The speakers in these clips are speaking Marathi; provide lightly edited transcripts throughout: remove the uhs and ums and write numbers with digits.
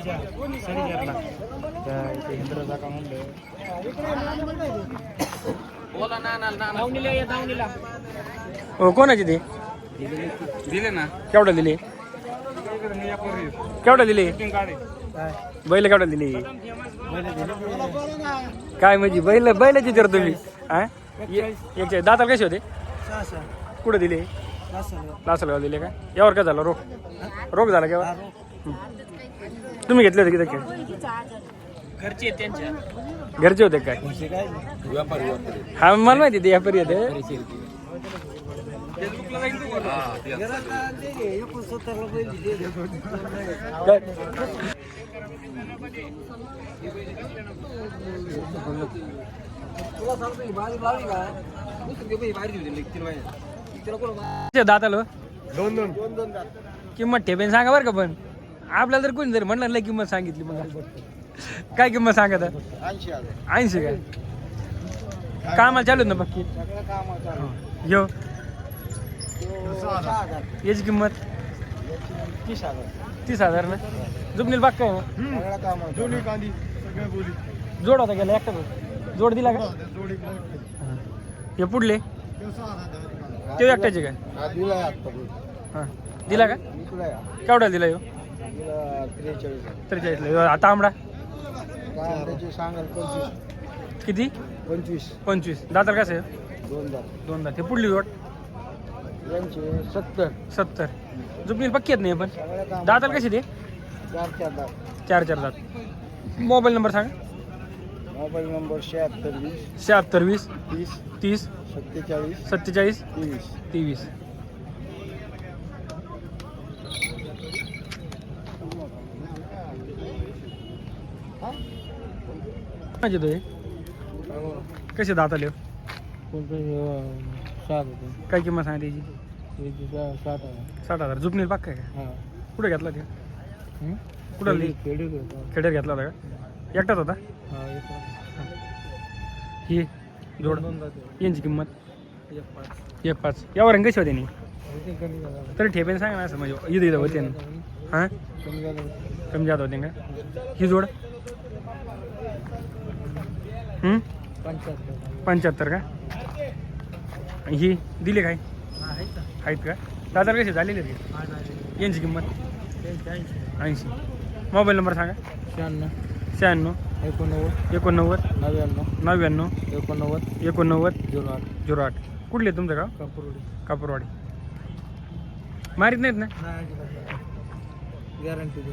साडेचारला त्या इंद्रजा का म्हणलं हो कोणाची ते दिले ना केवढं दिले केवढं दिले बैल केवढं दिले काय म्हणजे बैलाची तर तुम्ही हा एक दाताला कसे होते कुठं दिले लासलगाव दिले का यावर काय झालं रोग झाला केव्हा तुम्ही घेतले होते किती घरचे होते काय हा मला माहिती ते व्यापारी होते दातालो दोन किंमत ठेपेन सांगा बरं का पण आपल्याला जर कोणी जर म्हणलं नाही किंमत सांगितली मग काय किंमत सांगत 80 काय कामाला चालू ना पक्की यो याची किंमत 30,000 ना जुबनील बाग काय जोड होता गेला एकटा जोड दिला का हे पुढले ते एकट्याचे काय हां दिला का केवढा दिला यो 43 आता आंबडा किती 25 दातार कसं आहे दोन दात हे पुढली जोड 70 जुबनील पक्की आहेत नाही पण दातार कशी ते 4 दात मोबाईल नंबर सांगा मोबाईल नंबर 76 30 47 23 कसे दात आले काय किंमत सांगा त्याची 60,000 जुबनील पाक काय कुठे घेतला ते कुठं खेड्यात घेतला होता का एकटाच होता ही जोड यांची किंमत 1.5 यावर कशी होते नाही तरी ठेपेन सांगा ना असं म्हणजे इथं होते ना हां कमी जात होते का ही जोड 75 का ही दिली काय आहेत का दादा कसे झालेले आहेत यांची किंमत 80 मोबाईल नंबर सांगा 96 89 88 कुठले तुमचं गाव कापूरवाडी मारीत नाहीत ना गॅरंटी दे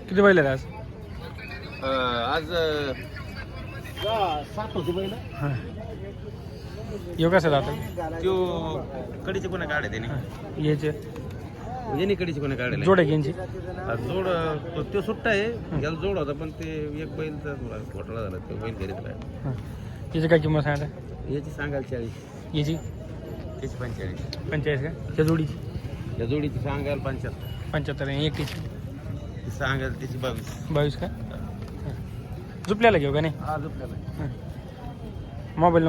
किती बैल आहेत आज 7 होते बैल यो कसं जातं त्यो कडीचे कोणा काढे त्याने याचे यांनी कडीचे कोणा काढले जोड आहे यांची जोड तो सुट्टा आहे याला जोड होता पण ते एक बैलचा थोडा घोटाळा झाला तो बैल घरीच राहिला याची काय किंमत सांगा याची सांगाल 40 याची त्याची 45 का त्या जोडीची या जोडीची सांगाल 75 एकटीची सांगाल त्याची 22 का झुपल्याला घेऊ का नाही हा झोपल्याला मोबाईल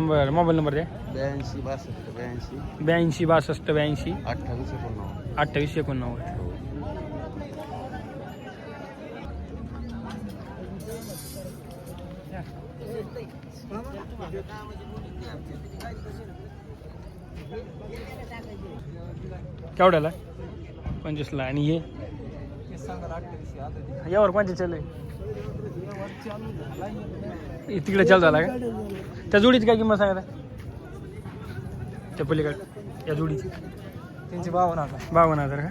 नंबर द्या 82 62 28 89 केवढ्याला 25ला आणि हे यावर 25 चालू आहे तिकडे चालू झाला का त्या जोडीची काय किंमत सांगा त्या पलीकडे या जोडीची त्यांची 52,000 का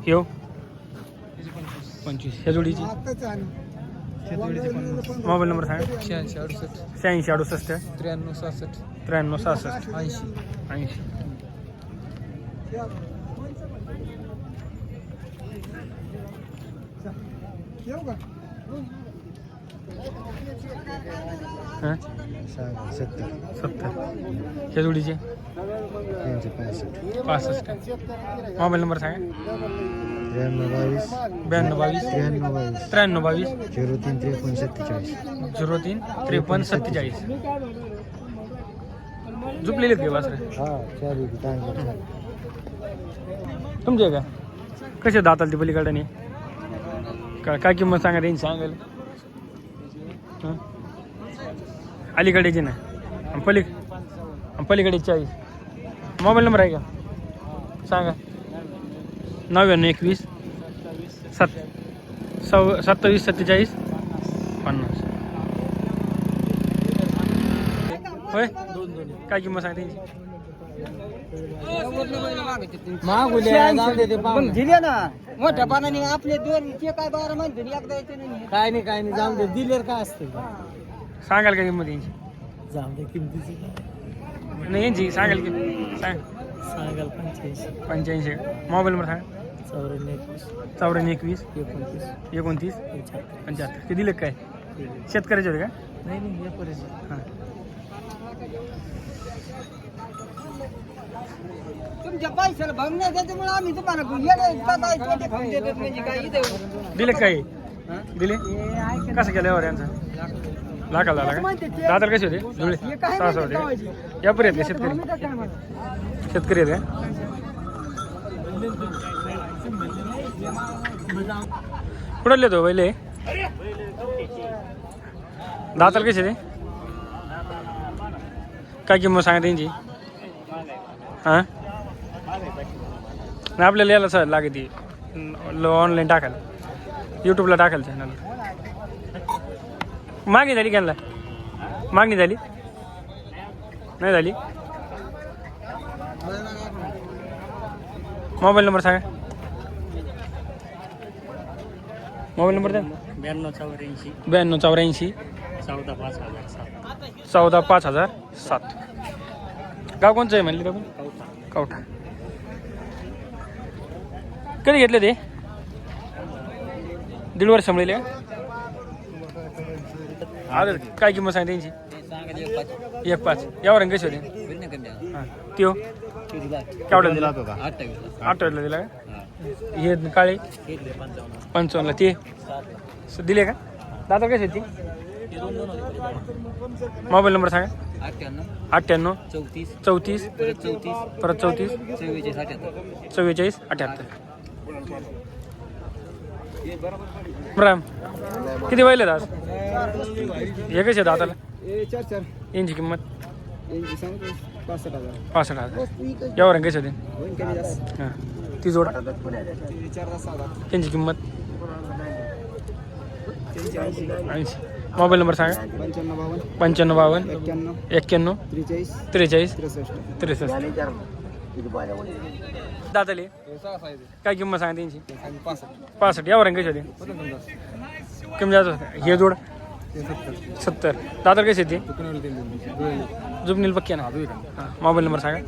येऊ 25 या जोडीची मोबाईल नंबर सांगा 86 68 93 66 80 70 ह्या जोडीचे 65 मोबाईल नंबर सांगा 92 22 93 22 03 53 47 03 53 47 झोपलेले का वासरे तुमचे का कसे दाताल ते पलीकडे काय किंमत सांगा त्यांनी सांगायला अलीकडेची ना पलीकडे 40 मोबाईल नंबर आहे का सांगा 99 21 27 47 50 होय काय किंमत सांगा त्यांची दिले ना मोठ्या पानाने आपले दोन ते काय 12 म्हणते एकदा येते नाही काय नाही जाऊन दे दिले काय असते सांगाल का किंमत यांची जाऊन दे किमतीची नाही यांची सांगाल की सांग सांगाल 85 मोबाईल नंबर सांगा 94 21 29 75 ते दिले काय शेतकऱ्याचे होते का नाही हां तुमच्या पैशाला भाव नाही त्याच्यामुळे आम्ही तुम्हाला म्हणजे काय दिले काय दिले कसं केलं यावर यांचं लाखाला झाला का दादर कसे होते धुळे 600 होते या पर्यंत का शेतकरी आहेत का कुठले तो पहिले दाताल कसे ते काय किंमत सांगा त्यांची हां नाही आपल्याला यायला सर लागेल ती ऑनलाईन टाकायला यूट्यूबला टाकायला चॅनल मागणी झाली त्यांना मागणी झाली नाही झाली मोबाईल नंबर सांगा मोबाईल नंबर द्या 92 84 14 5007 गाव कोणचं आहे म्हणले आपण कवठा कधी घेतले ते 1.5 वर्ष मिळेल अरे काय किंमत सांगते त्यांची 1.5 यावर कशी होते हां त्यो केवढा दिला 28 दिला का हे काळे 55 ते दिले का दादा कसे ती मोबाईल नंबर सांगा 98 34 परत 34 44 78 राम किती वहिले आज हे कसे दाताला यांची किंमत 65,000 यावर कसे होते हां ती जोड त्यांची किंमत 80 मोबाईल नंबर सांगा 95 91 43 दाताले काय किंमत सांगा त्यांची 65 यावर कशी होते कमी जास्त होते हे जोड 70 दातार कशी होती जुबनील पक्के ना हां मोबाईल नंबर सांगा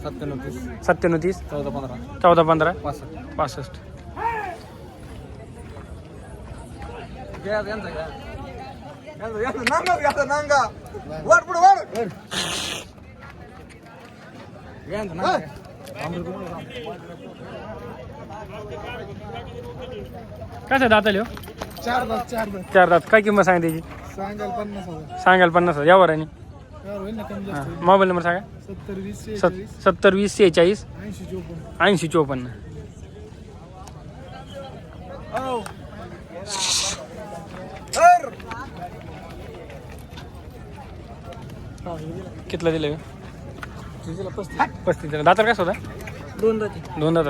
97 30 14 15 65 कसं दाताले हो 4 दात काय किंमत सांगा त्याची सांगाल 50,000 यावर आणि मोबाईल नंबर सांगा 70 20 46 80 54 कितला दिलं 35 दातार काय होता 2 दात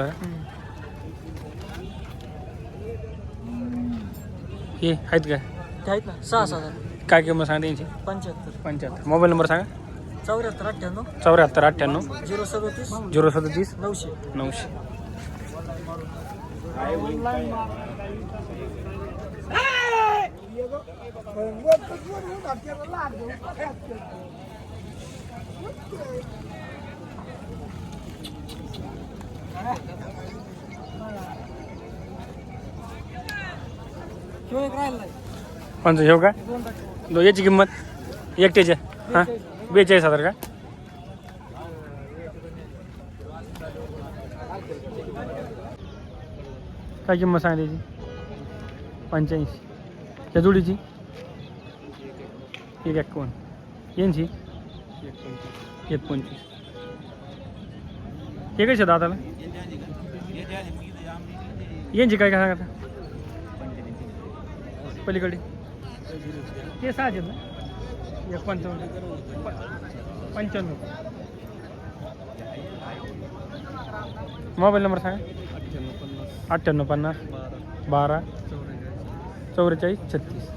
हे आहेत का आहेत ना 6,000 काय किंमत सांगा त्यांची 75 मोबाईल नंबर सांगा 74 98 037 900 900 कोणतं घेऊ का याची किंमत एकट्याच्या हां 42,000 का काय किंमत सांगायची 85. त्या जोडीची 151. यांची 125. हे कसे दादाला यांची काय काय सांगा पलीकडे ते 6 आहेत ना 55. मोबाईल नंबर सांगा 9850 12 44 36.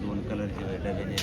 दोन कलरचे डब्याने